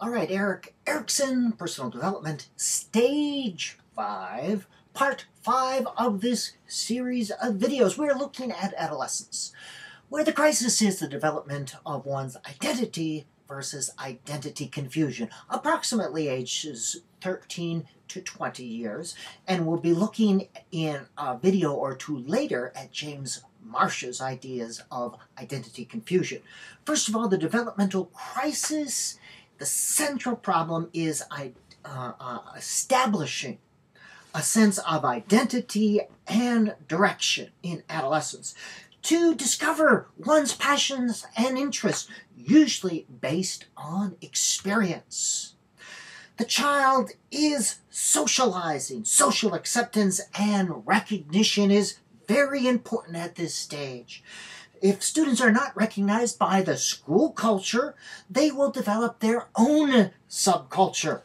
All right, Erickson, Personal Development, Stage 5, Part 5 of this series of videos. We're looking at adolescence, where the crisis is the development of one's identity versus identity confusion, approximately ages 13 to 20 years, and we'll be looking in a video or two later at James Marsh's ideas of identity confusion. First of all, the developmental crisis. The central problem is establishing a sense of identity and direction in adolescence. To discover one's passions and interests, usually based on experience. The child is socializing. Social acceptance and recognition is very important at this stage. If students are not recognized by the school culture, they will develop their own subculture.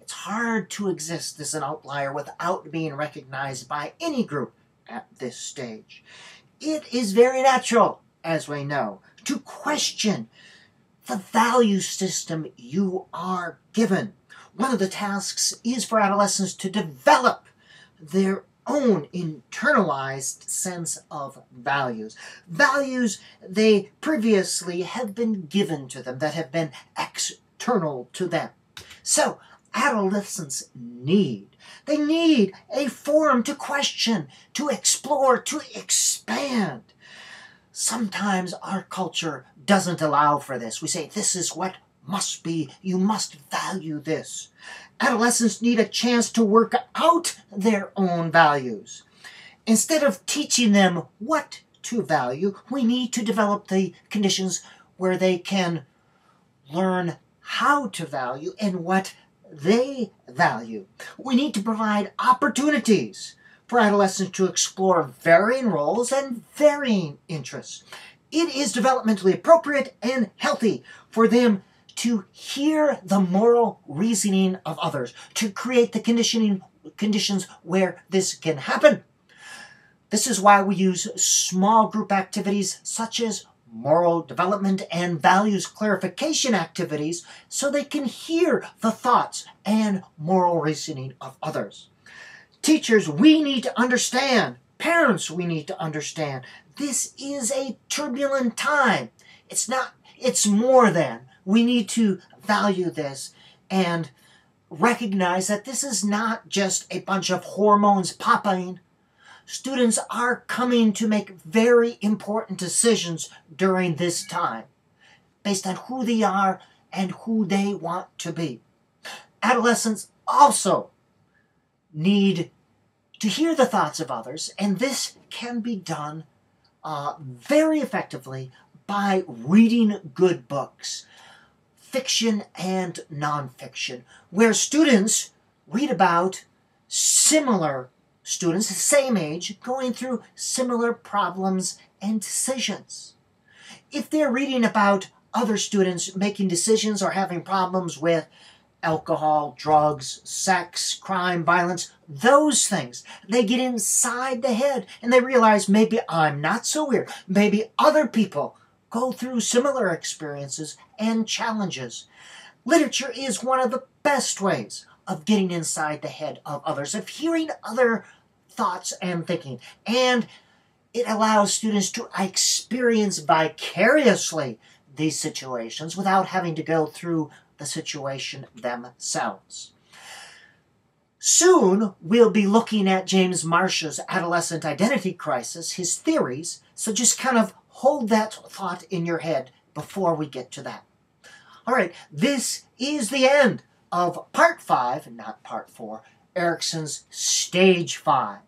It's hard to exist as an outlier without being recognized by any group at this stage. It is very natural, as we know, to question the value system you are given. One of the tasks is for adolescents to develop their own internalized sense of values. Values they previously have been given to them, that have been external to them. So, adolescents need a forum to question, to explore, to expand. Sometimes our culture doesn't allow for this. We say, this is what must be, you must value this. Adolescents need a chance to work out their own values. Instead of teaching them what to value, we need to develop the conditions where they can learn how to value and what they value. We need to provide opportunities for adolescents to explore varying roles and varying interests. It is developmentally appropriate and healthy for them to hear the moral reasoning of others, to create the conditions where this can happen. This is why we use small group activities such as moral development and values clarification activities so they can hear the thoughts and moral reasoning of others. Teachers, we need to understand. Parents, we need to understand. This is a turbulent time. It's more than. We need to value this and recognize that this is not just a bunch of hormones popping. Students are coming to make very important decisions during this time based on who they are and who they want to be. Adolescents also need to hear the thoughts of others, and this can be done very effectively by reading good books. Fiction and nonfiction, where students read about similar students, the same age, going through similar problems and decisions. If they're reading about other students making decisions or having problems with alcohol, drugs, sex, crime, violence, those things, they get inside the head and they realize maybe I'm not so weird. Maybe other people go through similar experiences and challenges. Literature is one of the best ways of getting inside the head of others, of hearing other thoughts and thinking. And it allows students to experience vicariously these situations without having to go through the situation themselves. Soon, we'll be looking at James Marsh's adolescent identity crisis, his theories, so just kind of hold that thought in your head before we get to that. All right, this is the end of Part 5, not Part 4, Erickson's Stage 5.